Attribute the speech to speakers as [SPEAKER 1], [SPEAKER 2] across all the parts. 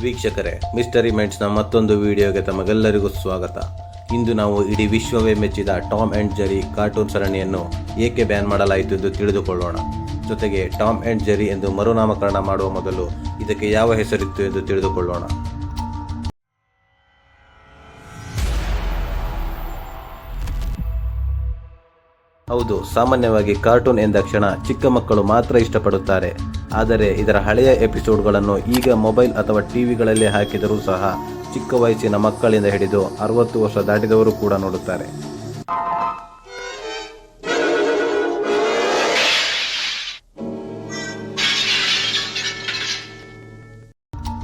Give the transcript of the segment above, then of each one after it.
[SPEAKER 1] ವೀಕ್ಷಕರೇ, ಮಿಸ್ಟರಿ ಮೈಂಡ್ಸ್ನ ಮತ್ತೊಂದು ವಿಡಿಯೋಗೆ ತಮಗೆಲ್ಲರಿಗೂ ಸ್ವಾಗತ. ಇಂದು ನಾವು ಇಡೀ ವಿಶ್ವವೇ ಮೆಚ್ಚಿದ ಟಾಮ್ ಆ್ಯಂಡ್ ಜೆರಿ ಕಾರ್ಟೂನ್ ಸರಣಿಯನ್ನು ಏಕೆ ಬ್ಯಾನ್ ಮಾಡಲಾಯಿತು ಎಂದು ತಿಳಿದುಕೊಳ್ಳೋಣ. ಜೊತೆಗೆ ಟಾಮ್ ಆ್ಯಂಡ್ ಜೆರಿ ಎಂದು ಮರುನಾಮಕರಣ ಮಾಡುವ ಮೊದಲು ಇದಕ್ಕೆ ಯಾವ ಹೆಸರಿತ್ತು ಎಂದು ತಿಳಿದುಕೊಳ್ಳೋಣ. ಹೌದು, ಸಾಮಾನ್ಯವಾಗಿ ಕಾರ್ಟೂನ್ ಎಂದಾಕ್ಷಣ ಚಿಕ್ಕ ಮಕ್ಕಳು ಮಾತ್ರ ಇಷ್ಟಪಡುತ್ತಾರೆ. ಆದರೆ ಇದರ ಹಳೆಯ ಎಪಿಸೋಡ್ಗಳನ್ನು ಈಗ ಮೊಬೈಲ್ ಅಥವಾ ಟಿವಿಗಳಲ್ಲಿ ಹಾಕಿದರೂ ಸಹ ಚಿಕ್ಕ ವಯಸ್ಸಿನ ಮಕ್ಕಳಿಂದ ಹಿಡಿದು 60 ವರ್ಷ ದಾಟಿದವರು ಕೂಡ ನೋಡುತ್ತಾರೆ.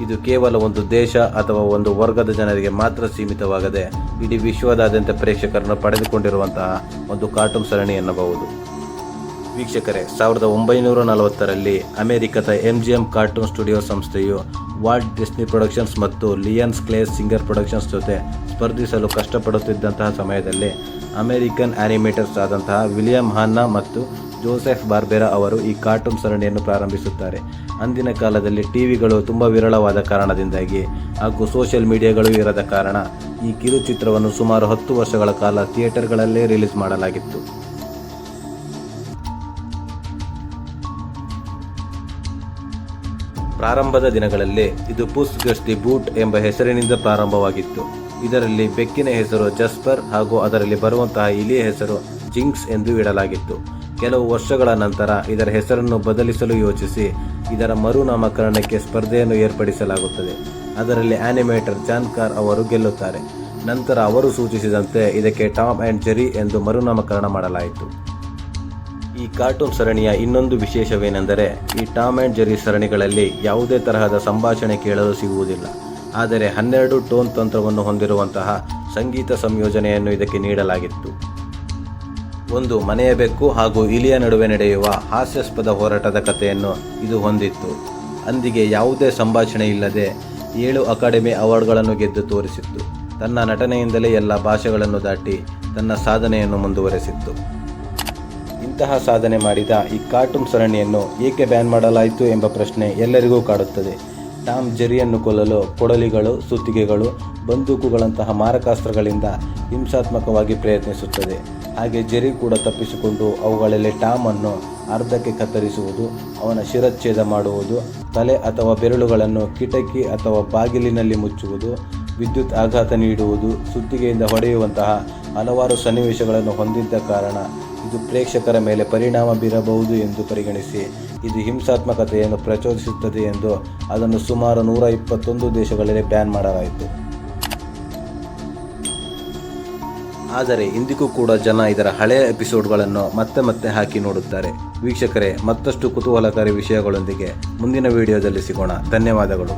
[SPEAKER 1] ಇದು ಕೇವಲ ಒಂದು ದೇಶ ಅಥವಾ ಒಂದು ವರ್ಗದ ಜನರಿಗೆ ಮಾತ್ರ ಸೀಮಿತವಾಗದೆ ಇಡೀ ವಿಶ್ವದಾದ್ಯಂತ ಪ್ರೇಕ್ಷಕರನ್ನು ಪಡೆದುಕೊಂಡಿರುವಂತಹ ಒಂದು ಕಾರ್ಟೂನ್ ಸರಣಿ ಎನ್ನಬಹುದು. ವೀಕ್ಷಕರೇ, 1940ರಲ್ಲಿ ಅಮೆರಿಕದ MGM ಕಾರ್ಟೂನ್ ಸ್ಟುಡಿಯೋ ಸಂಸ್ಥೆಯು ವಾಲ್ಟ್ ಡಿಸ್ನಿ ಪ್ರೊಡಕ್ಷನ್ಸ್ ಮತ್ತು ಲಿಯನ್ಸ್ ಕ್ಲೇಸ್ ಸಿಂಗರ್ ಪ್ರೊಡಕ್ಷನ್ಸ್ ಜೊತೆ ಸ್ಪರ್ಧಿಸಲು ಕಷ್ಟಪಡುತ್ತಿದ್ದಂತಹ ಸಮಯದಲ್ಲಿ ಅಮೆರಿಕನ್ ಆನಿಮೇಟರ್ಸ್ ಆದಂತಹ ವಿಲಿಯಂ ಹಾನ್ನಾ ಮತ್ತು ಜೋಸೆಫ್ ಬಾರ್ಬೆರಾ ಅವರು ಈ ಕಾರ್ಟೂನ್ ಸರಣಿಯನ್ನು ಪ್ರಾರಂಭಿಸುತ್ತಾರೆ. ಅಂದಿನ ಕಾಲದಲ್ಲಿ ಟಿವಿಗಳು ತುಂಬ ವಿರಳವಾದ ಕಾರಣದಿಂದಾಗಿ ಹಾಗೂ ಸೋಷಿಯಲ್ ಮೀಡಿಯಾಗಳು ಇರದ ಕಾರಣ ಈ ಕಿರುಚಿತ್ರವನ್ನು ಸುಮಾರು 10 ವರ್ಷಗಳ ಕಾಲ ಥಿಯೇಟರ್ಗಳಲ್ಲೇ ರಿಲೀಸ್ ಮಾಡಲಾಗಿತ್ತು. ಪ್ರಾರಂಭದ ದಿನಗಳಲ್ಲಿ ಇದು ಪುಸ್ ಗಟ್ಸ್ ದಿ ಬೂಟ್ ಎಂಬ ಹೆಸರಿನಿಂದ ಪ್ರಾರಂಭವಾಗಿತ್ತು. ಇದರಲ್ಲಿ ಬೆಕ್ಕಿನ ಹೆಸರು ಜಸ್ಪರ್ ಹಾಗೂ ಅದರಲ್ಲಿ ಬರುವಂತಹ ಇಲಿಯ ಹೆಸರು ಜಿಂಕ್ಸ್ ಎಂದು ಇಡಲಾಗಿತ್ತು. ಕೆಲವು ವರ್ಷಗಳ ನಂತರ ಇದರ ಹೆಸರನ್ನು ಬದಲಿಸಲು ಯೋಚಿಸಿ ಇದರ ಮರುನಾಮಕರಣಕ್ಕೆ ಸ್ಪರ್ಧೆಯನ್ನು ಏರ್ಪಡಿಸಲಾಗುತ್ತದೆ. ಅದರಲ್ಲಿ ಆನಿಮೇಟರ್ ಜಾನ್ ಕಾರ್ ಅವರು ಗೆಲ್ಲುತ್ತಾರೆ. ನಂತರ ಅವರು ಸೂಚಿಸಿದಂತೆ ಇದಕ್ಕೆ ಟಾಮ್ ಆ್ಯಂಡ್ ಜೆರಿ ಎಂದು ಮರುನಾಮಕರಣ ಮಾಡಲಾಯಿತು. ಈ ಕಾರ್ಟೂನ್ ಸರಣಿಯ ಇನ್ನೊಂದು ವಿಶೇಷವೇನೆಂದರೆ ಈ ಟಾಮ್ ಆ್ಯಂಡ್ ಜೆರಿ ಸರಣಿಗಳಲ್ಲಿ ಯಾವುದೇ ತರಹದ ಸಂಭಾಷಣೆ ಕೇಳಲು ಸಿಗುವುದಿಲ್ಲ. ಆದರೆ 12 ಟೋನ್ ತಂತ್ರವನ್ನು ಹೊಂದಿರುವಂತಹ ಸಂಗೀತ ಸಂಯೋಜನೆಯನ್ನು ಇದಕ್ಕೆ ನೀಡಲಾಗಿತ್ತು. ಒಂದು ಮನೆಯ ಬೆಕ್ಕು ಹಾಗೂ ಇಲಿಯ ನಡುವೆ ನಡೆಯುವ ಹಾಸ್ಯಾಸ್ಪದ ಹೋರಾಟದ ಕಥೆಯನ್ನು ಇದು ಹೊಂದಿತ್ತು. ಅಂದಿಗೆ ಯಾವುದೇ ಸಂಭಾಷಣೆ ಇಲ್ಲದೆ 7 ಅಕಾಡೆಮಿ ಅವಾರ್ಡ್ಗಳನ್ನು ಗೆದ್ದು ತೋರಿಸಿತ್ತು. ತನ್ನ ನಟನೆಯಿಂದಲೇ ಎಲ್ಲ ಭಾಷೆಗಳನ್ನು ದಾಟಿ ತನ್ನ ಸಾಧನೆಯನ್ನು ಮುಂದುವರೆಸಿತ್ತು. ಇಂತಹ ಸಾಧನೆ ಮಾಡಿದ ಈ ಕಾರ್ಟೂನ್ ಸರಣಿಯನ್ನು ಏಕೆ ಬ್ಯಾನ್ ಮಾಡಲಾಯಿತು ಎಂಬ ಪ್ರಶ್ನೆ ಎಲ್ಲರಿಗೂ ಕಾಡುತ್ತದೆ. ಟಾಮ್ ಜೆರಿಯನ್ನು ಕೊಲ್ಲಲು ಕೊಡಲಿಗಳು, ಸುತ್ತಿಗೆಗಳು, ಬಂದೂಕುಗಳಂತಹ ಮಾರಕಾಸ್ತ್ರಗಳಿಂದ ಹಿಂಸಾತ್ಮಕವಾಗಿ ಪ್ರಯತ್ನಿಸುತ್ತದೆ. ಹಾಗೆ ಜೆರಿ ಕೂಡ ತಪ್ಪಿಸಿಕೊಂಡು ಅವುಗಳಲ್ಲಿ ಟಾಮ್ ಅನ್ನು ಅರ್ಧಕ್ಕೆ ಕತ್ತರಿಸುವುದು, ಅವನ ಶಿರಚ್ಛೇದ ಮಾಡುವುದು, ತಲೆ ಅಥವಾ ಬೆರಳುಗಳನ್ನು ಕಿಟಕಿ ಅಥವಾ ಬಾಗಿಲಿನಲ್ಲಿ ಮುಚ್ಚುವುದು, ವಿದ್ಯುತ್ ಆಘಾತ ನೀಡುವುದು, ಸುತ್ತಿಗೆಯಿಂದ ಹೊಡೆಯುವಂತಹ ಹಲವಾರು ಸನ್ನಿವೇಶಗಳನ್ನು ಹೊಂದಿದ್ದ ಕಾರಣ ಇದು ಪ್ರೇಕ್ಷಕರ ಮೇಲೆ ಪರಿಣಾಮ ಬೀರಬಹುದು ಎಂದು ಪರಿಗಣಿಸಿ ಇದು ಹಿಂಸಾತ್ಮಕತೆಯನ್ನು ಪ್ರಚೋದಿಸುತ್ತದೆ ಎಂದು ಅದನ್ನು ಸುಮಾರು 121 ದೇಶಗಳಲ್ಲಿ ಬ್ಯಾನ್ ಮಾಡಲಾಯಿತು. ಆದರೆ ಇಂದಿಗೂ ಕೂಡ ಜನ ಇದರ ಹಳೆಯ ಎಪಿಸೋಡ್ಗಳನ್ನು ಮತ್ತೆ ಹಾಕಿ ನೋಡುತ್ತಾರೆ. ವೀಕ್ಷಕರೇ, ಮತ್ತಷ್ಟು ಕುತೂಹಲಕಾರಿ ವಿಷಯಗಳೊಂದಿಗೆ ಮುಂದಿನ ವಿಡಿಯೋದಲ್ಲಿ ಸಿಗೋಣ. ಧನ್ಯವಾದಗಳು.